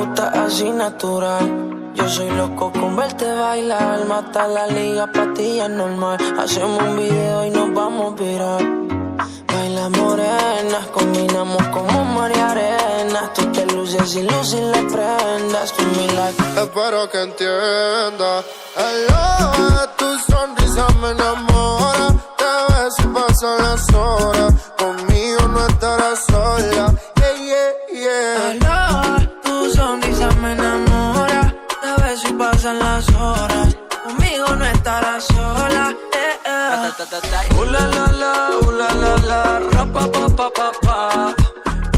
gusta así natural. Yo soy loco con verte bailar. Mata la liga, pa' ti es normal. Hacemos un video y nos vamos a virar. Baila morena, combinamos como mar y arena. Tú te luces y luces las prendas. Tú mi like. Espero que entiendas. Hello, tu sonrisa me enamora. Te ves y pasan las horas. Conmigo no estarás sola. Yeah, yeah, yeah. Hello, tu sonrisa me enamora. Te ves y pasan las horas. Conmigo no estarás sola. La la la, rapa pa pa pa pa.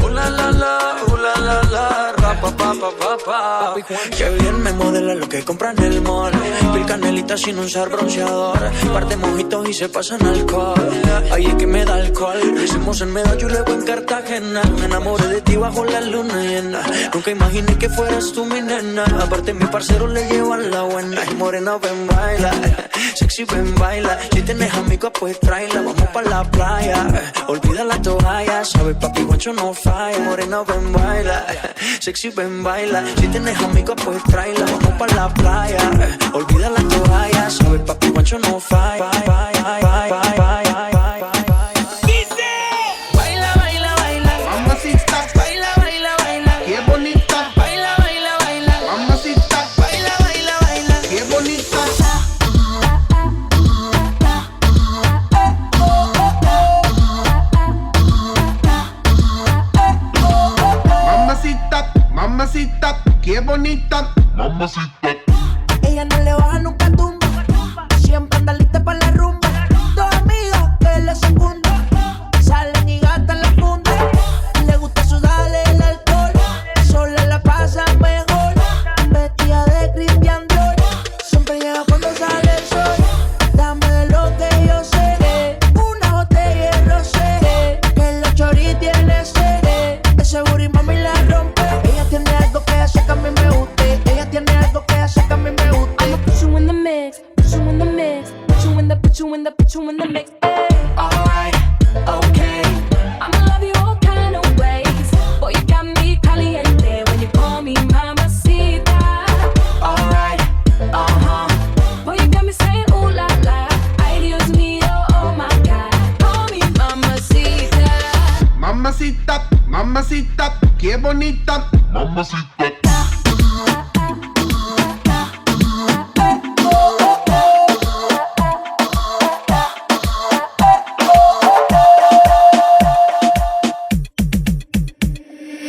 La la la, rapa pa pa pa pa. Que bien me modela lo que compran en el mall. Pil canelita sin usar bronceador. Par de mojitos y se pasan alcohol. Ahí es que me da alcohol. Lo hicimos en Medallo y luego en Cartagena. Me enamoré de ti bajo la luna llena. Nunca imaginé que fueras tú mi nena. Aparte mi parcero le llevan la buena. Y morena ven baila, sexy ven baila. Si tienes amigos pues tráela. Vamos pa' la playa, olvida la toalla. Sabes papi guancho no falla. Morena ven baila, sexy ven baila. Si tienes amigos pues tráela. Vamos pa' la playa, olvida la toalla. Sabes papi guancho no falla. Mamacita, qué bonita. Mamacita. Ella no le baja nunca tumba. Siempre anda lista para la rumba. Dos amigas que le secundan. Salen y gastan la funda. Le gusta sudarle el alcohol. Sola la pasa mejor. Vestida de Christian Dior. Siempre llega cuando sale el sol. Dame de lo que yo sé. Una botella de rosé. Que la chori tiene sed. Ese booty mami la rompe. Ella tiene algo que hace que a mí me guste. Ella tiene algo que hace que a mí me guste. I'ma put you in the mix, put you in the mix, put you in the, put you in the, put you in the mix. Hey. Alright, okay. I'ma love you all kind of ways. Boy, you got me caliente when you call me mamacita. Alright, Boy, you got me saying ooh la la. Ay, Dios mío, oh my God. Call me mamacita. Mamacita, mamacita, qué bonita. Mamacita.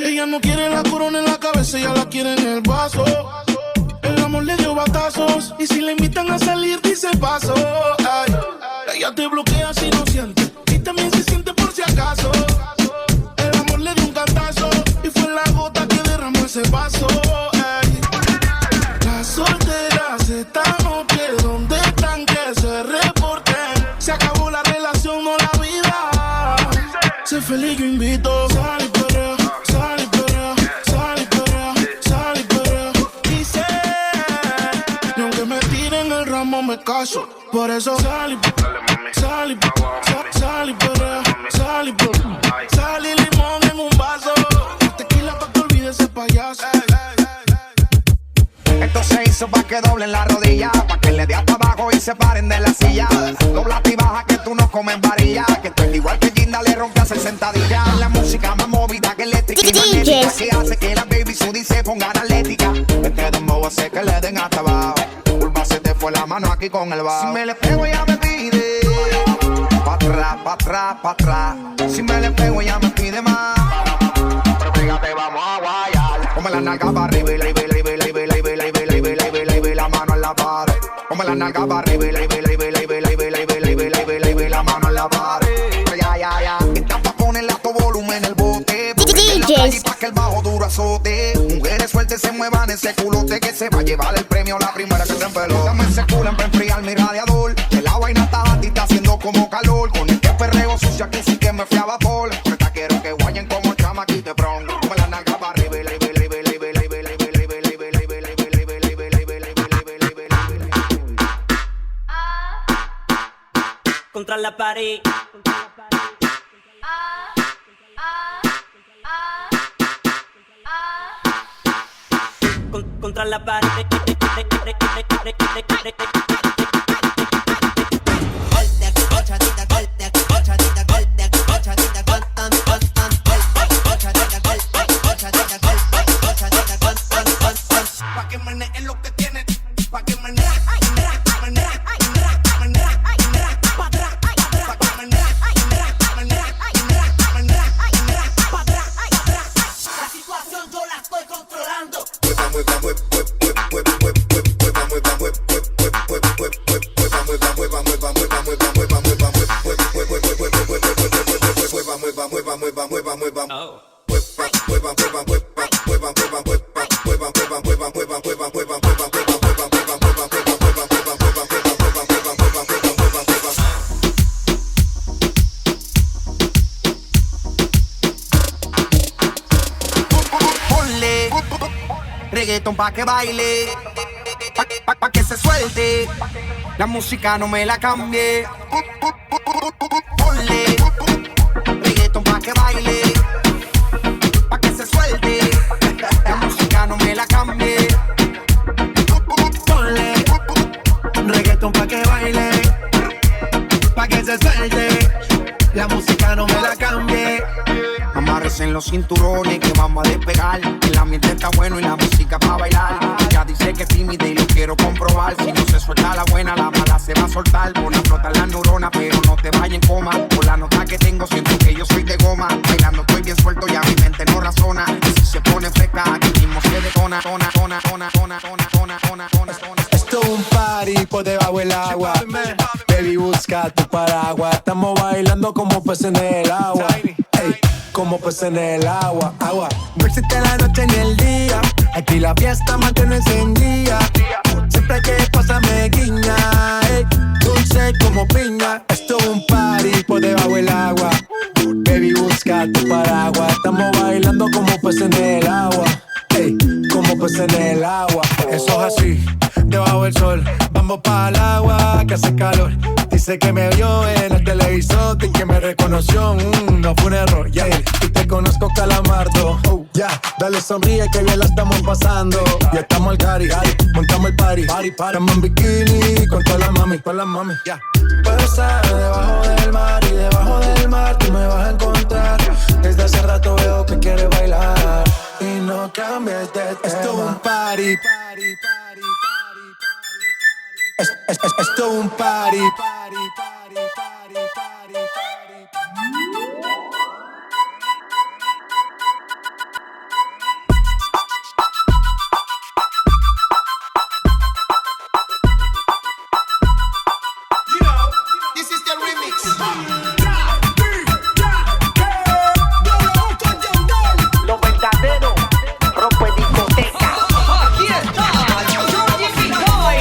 Ella no quiere la corona en la cabeza, ella la quiere en el vaso. El amor le dio batazos y si le invitan a salir dice paso. Ay, ella te bloquea si no siente y también se siente por si acaso. El amor le dio un cantazo y fue la gota que derramó ese vaso. Ay, las solteras esta noche, ¿dónde están? Que se reporten. Se acabó la relación, no la vida. Sé feliz, yo invito. Sal y perrea, sal y perrea, sal y perrea, sal y perrea. Dice, y aunque me tiren el ramo me caso. Por eso sal y perrea, sal y perrea, sal y perrea, sal y perrea. Sal y limón en un vaso. Tequila pa' que olvides ese payaso. Esto se hizo pa' que doblen la rodilla, pa' que le dé hasta abajo y se paren de la silla. Dobla y baja que tú no comes varilla, que tú igual que Ginda le rompe a hacer sentadilla. La música más movida que eléctrica y magnética, que hace que la baby Sudi se pongan atlética. Este dembow hace que le den hasta abajo. Curva se te fue la mano aquí con el bajo. Si me le pego ya me pide pa' atrás, pa' atrás, pa' atrás. Si me le pego ya me pide más. Pero fíjate, vamos a guayar. Come la nalga para arriba y la mano en la pared. Come la nalga para arriba y la mano en la pared. Ya. Esta pa' ponerle a tu volumen el bote. Y pa' que el bajo duro azote. Mujeres sueltas se muevan ese culote, que se va a llevar el premio la primera que se empeló. Dame ese culo para enfriar mi radiador. Que la vaina está a ti, está haciendo como calor. Con este perreo sucio aquí sí que me fui a vapor. Ahorita quiero que guayen como chamaquite pronto. Come la nalga para arriba y contra la pared. contra la pared. Pa' que meneen lo que tienen, pa' que meneen. Ponle reggaeton pa' que baile, pa' que se suelte. La música no me la cambie. Ponle reggaeton pa' que baile, pa' que se suelte. La música no me la cambie. Ponle reggaeton pa' que baile, pa' que se suelte. La música no me la cambie. Amárrese en los cinturones que vamos a despegar. El ambiente está bueno y la música pa' bailar. Ya dice que es tímida y lo quiero comprobar. Si no se suelta la buena, la mala se va a soltar. Pon a flotar las neuronas, pero no te vayas en coma. Por la nota que tengo siento que yo soy de goma. Bailando estoy bien suelto y a mi mente no razona. Y si se pone fresca, aquí mismo se detona. Esto es un party por debajo del agua. Baby, busca tu paraguas. Estamos bailando como peces en el agua. Ey, como peces en el agua. No existe la noche ni el día. Aquí la fiesta mantiene encendida. Siempre que pasa me guiña. Ey, dulce como piña. Esto es un party por debajo del agua. Baby, busca tu paraguas. Estamos bailando como peces en el agua. Ey, como peces en el agua. Eso es así, debajo del sol. Vamos para el agua que hace calor. Dice que me vio en el televisor y que me reconoció. No fue un error, yeah. Y te conozco, Calamardo. Ya, dale sonríe que bien la estamos pasando. Ya estamos al cari, montamos el party. Estamos en bikini con todas las mami, ya. Puedo estar debajo del mar y debajo del mar tú me vas a encontrar. Desde hace rato veo que quieres bailar y no cambies de tema. Esto es un party. Esto es un party. This is the remix. Lo verdadero, rompe discoteca. Aquí está, Jordi Picoy.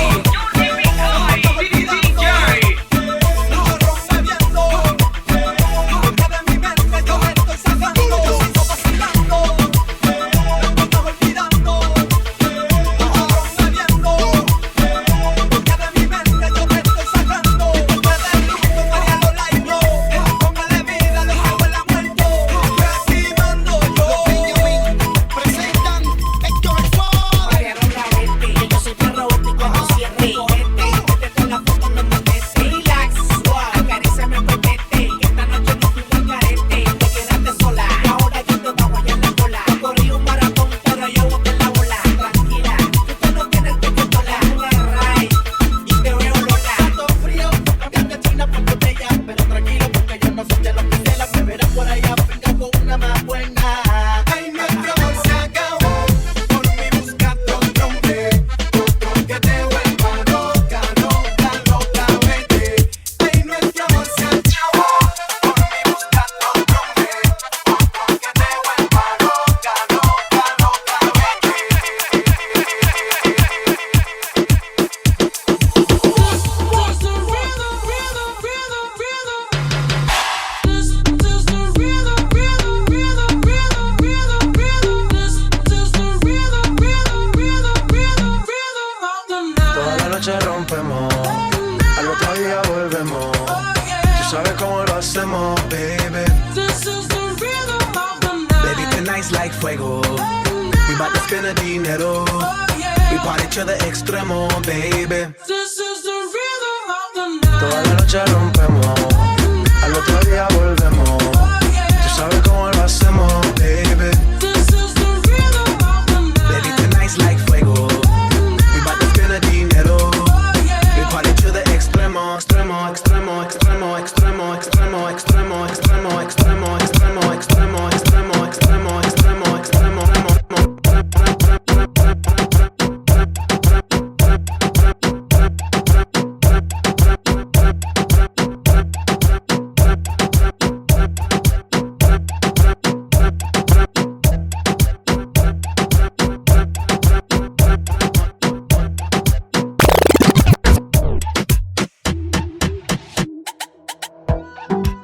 Like fuego, we bout to spend the dinero. We party to the extremo, baby. This is the rhythm of the night. Toda la noche rompemos, al otro día volvemos. Tú sabes cómo lo hacemos, baby. This is the rhythm of the night. Baby, tonight's like fuego. We bout to spend the dinero. We party to the extremo, extremo, extremo, extremo, extremo, extremo, extremo, extremo, extremo, extremo, extremo, extremo, extremo, extremo, extremo,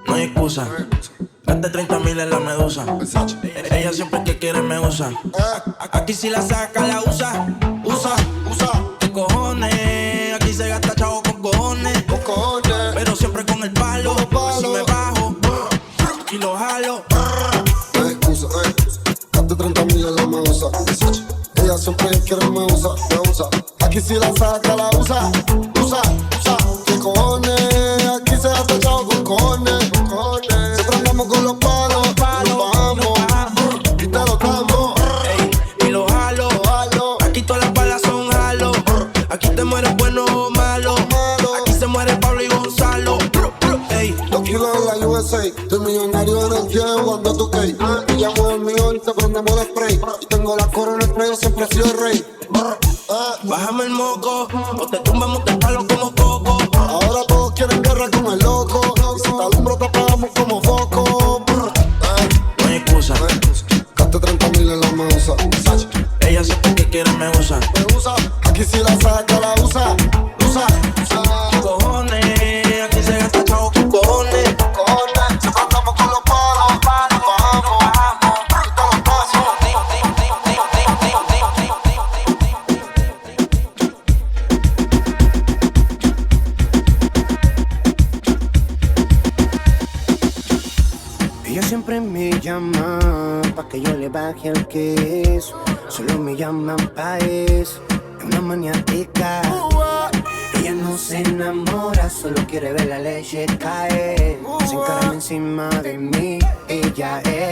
no hay excusa. Gaste 30,000 en la medusa. Ella siempre que quiere me usa. Aquí si la saca la usa. Usa, usa. ¿Qué cojones? Aquí se gasta chavo con cojones. Pero siempre con el palo. Si me bajo y lo jalo. No hay excusa, gaste 30,000 en la medusa. Ella siempre quiere me usa. Aquí si la saca la usa. Usa, usa. ¿Qué cojones? Aquí se gasta chavo con cojones. Siempre andamos con los palos. Nos bajamos y te lo damos. Y lo jalo. Aquí todas las balas son jalo. Aquí te mueres bueno o malo. Aquí se muere Pablo y Gonzalo. Los kilos en la USA. Estoy millonario en el tiempo cuando tú caes. Y llamo el millón y te prendemos el spray. Y tengo la corona en medio, siempre he sido el rey. Bájame el moco o te tumbamos de palo como coco. Ahora todos quieren guerra con el loco. Y si te alumbro te apagamos como foco. No hay excusa. Gaste 30,000 en la medusa. Ella siempre que quiere me usa. Aquí si la saca la usa. Usa. Cojones, aquí se gasta chavo con cojones. Siempre andamos con los palos. Nos bajamos y te lo paso. Ella siempre me llama pa' que yo le baje el queso. Solo me llaman pa' eso. Es una maniática. Ella no se enamora, solo quiere ver la leche caer. Se encarama encima de mí. Ella es